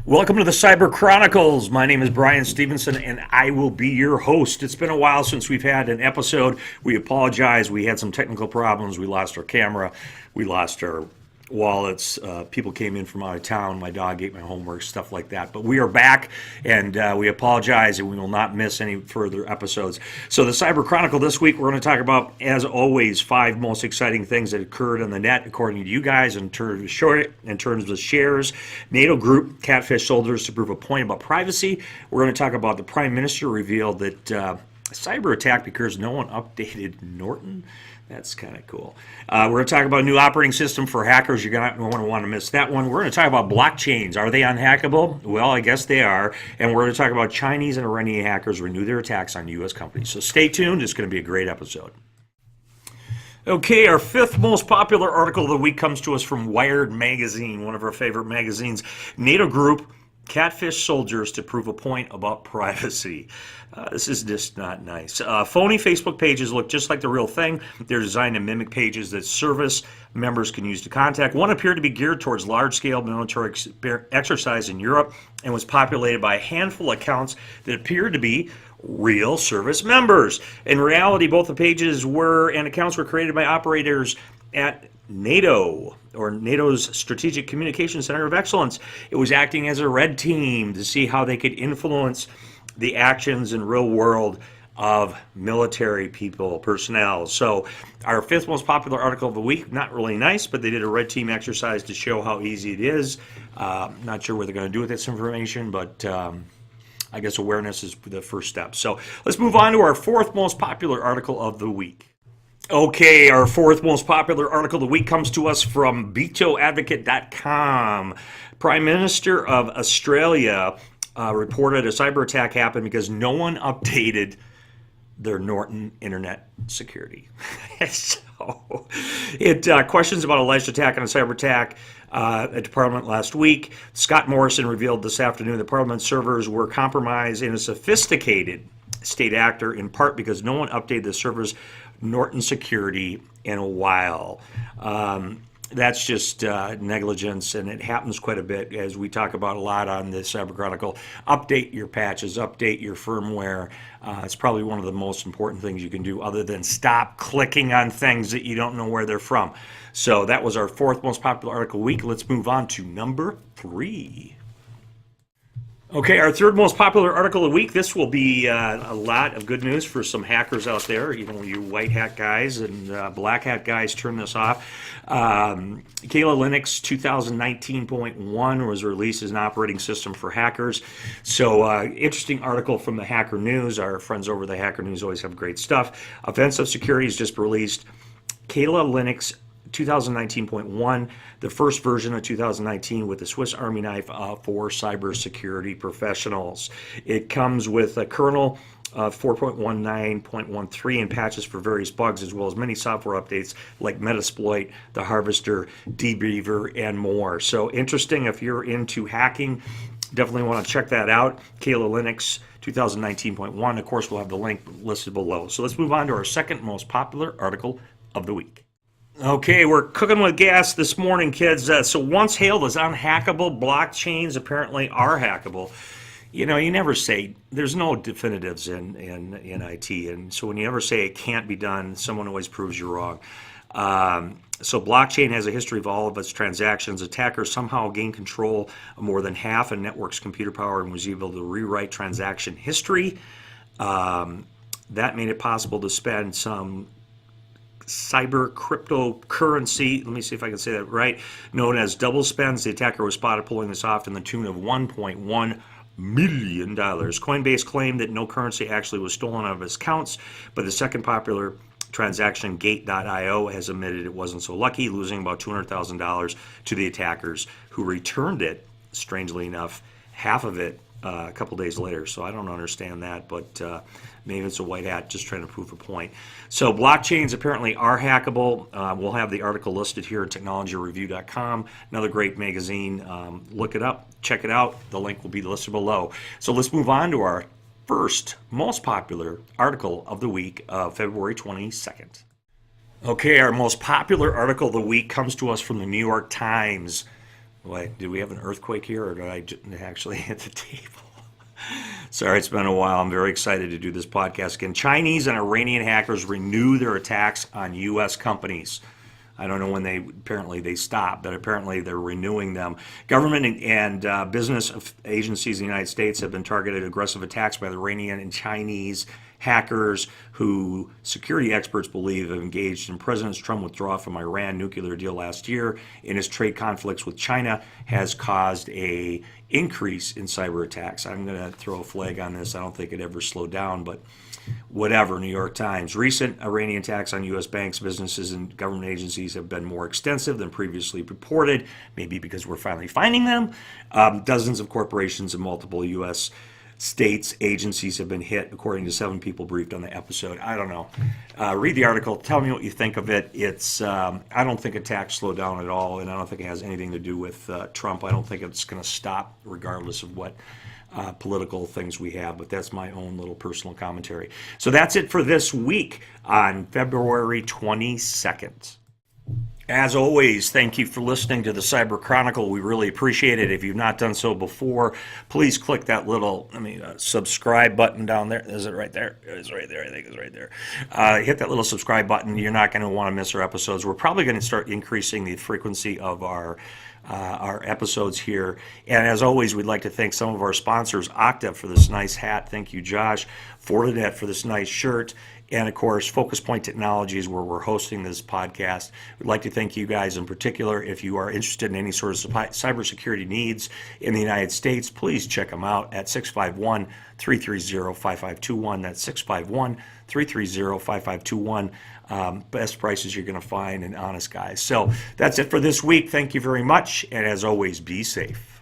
Welcome to the Cyber Chronicles. My name is Brian Stevenson, and I will be your host. It's been a while since we've had an episode. We apologize. We had some technical problems. We lost our camera. We lost our wallets. People came in from out of town. My dog ate my homework, stuff like that. But we are back, and we apologize, and we will not miss any further episodes. So the Cyber Chronicle this week, we're going to talk about, as always, 5 most exciting things that occurred on the net, according to you guys, in terms of shares. NATO group catfished soldiers to prove a point about privacy. We're going to talk about the Prime Minister revealed that a cyber attack because no one updated Norton. That's kind of cool. We're going to talk about a new operating system for hackers. You're going to want to miss that one. We're going to talk about blockchains. Are they unhackable? Well, I guess they are. And we're going to talk about Chinese and Iranian hackers renew their attacks on U.S. companies. So stay tuned. It's going to be a great episode. Okay, our 5th most popular article of the week comes to us from Wired magazine, one of our favorite magazines. NATO group catfish soldiers to prove a point about privacy. This is just not nice. Phony Facebook pages look just like the real thing. They're designed to mimic pages that service members can use to contact. One appeared to be geared towards large-scale military exercise in Europe and was populated by a handful of accounts that appeared to be real service members. In reality, both the pages and accounts were created by operators at NATO, or NATO's Strategic Communications Center of Excellence. It was acting as a red team to see how they could influence the actions in real world of military personnel. So our 5th most popular article of the week, not really nice, but they did a red team exercise to show how easy it is. Not sure what they're going to do with this information, but I guess awareness is the first step. So let's move on to our 4th most popular article of the week. Okay, our 4th most popular article of the week comes to us from vetoadvocate.com. Prime Minister of Australia reported a cyber attack happened because no one updated their Norton internet security. So it questions about alleged attack and a cyber attack at Parliament last week. Scott Morrison revealed this afternoon that Parliament servers were compromised in a sophisticated state actor, in part because no one updated the server's Norton security in a while. That's just negligence, and it happens quite a bit, as we talk about a lot on the Cyber Chronicle. Update your patches, update your firmware. It's probably one of the most important things you can do, other than stop clicking on things that you don't know where they're from. So that was our 4th most popular article of the week. Let's move on to number 3. Okay, our 3rd most popular article of the week. This will be a lot of good news for some hackers out there. You know, you white hat guys and black hat guys, turn this off. Kayla Linux 2019.1 was released as an operating system for hackers. So interesting article from the Hacker News. Our friends over the Hacker News always have great stuff. Offensive Security has just released Kayla Linux 2019.1, the first version of 2019 with the Swiss Army knife for cybersecurity professionals. It comes with a kernel 4.19.13 and patches for various bugs, as well as many software updates like Metasploit, the Harvester, Debeaver, and more. So interesting if you're into hacking. Definitely want to check that out. Kayla Linux 2019.1. Of course, we'll have the link listed below. So let's move on to our 2nd most popular article of the week. Okay, we're cooking with gas this morning, kids. So once hailed as unhackable, blockchains apparently are hackable. You know, you never say, there's no definitives in IT, and so when you ever say it can't be done, someone always proves you're wrong. So blockchain has a history of all of its transactions. Attackers somehow gained control of more than half a network's computer power and was able to rewrite transaction history. That made it possible to spend some cyber cryptocurrency, let me see if I can say that right, known as double spends. The attacker was spotted pulling this off in the tune of $1.1 million. Coinbase claimed that no currency actually was stolen out of its accounts, but the second popular transaction, Gate.io, has admitted it wasn't so lucky, losing about $200,000 to the attackers, who returned it, strangely enough, half of it a couple days later. So I don't understand that, but maybe it's a white hat just trying to prove a point. So blockchains apparently are hackable. We'll have the article listed here at technologyreview.com. Another great magazine. Look it up, check it out. The link will be listed below. So let's move on to our 1st most popular article of the week of February 22nd. Okay, our most popular article of the week comes to us from the New York Times. Wait, did we have an earthquake here, or did I actually hit the table? Sorry, it's been a while. I'm very excited to do this podcast again. Chinese and Iranian hackers renew their attacks on U.S. companies. I don't know when they stopped, but apparently they're renewing them. Government and business agencies in the United States have been targeted aggressive attacks by the Iranian and Chinese hackers who security experts believe have engaged in President Trump's withdrawal from Iran nuclear deal last year and his trade conflicts with China has caused a increase in cyber attacks. I'm going to throw a flag on this. I don't think it ever slowed down, but whatever. New York Times. Recent Iranian attacks on U.S. banks, businesses, and government agencies have been more extensive than previously reported, maybe because we're finally finding them. Dozens of corporations and multiple U.S. states, agencies have been hit, according to 7 people briefed on the episode. I don't know. Read the article. Tell me what you think of it. I don't think attacks slow down at all, and I don't think it has anything to do with Trump. I don't think it's going to stop, regardless of what political things we have, but that's my own little personal commentary. So that's it for this week on February 22nd. As always, thank you for listening to the Cyber Chronicle. We really appreciate it. If you've not done so before, please click that little subscribe button down there. Is it right there? It's right there. I think it's right there. Hit that little subscribe button. You're not going to want to miss our episodes. We're probably going to start increasing the frequency of our episodes here. And as always, we'd like to thank some of our sponsors, Okta for this nice hat. Thank you, Josh. Fortinet for this nice shirt. And of course, Focus Point Technologies, where we're hosting this podcast. We'd like to thank you guys in particular. If you are interested in any sort of cybersecurity needs in the United States, please check them out at 651-330-5521. That's 651-330-5521. Best prices you're going to find, and honest guys. So that's it for this week. Thank you very much. And as always, be safe.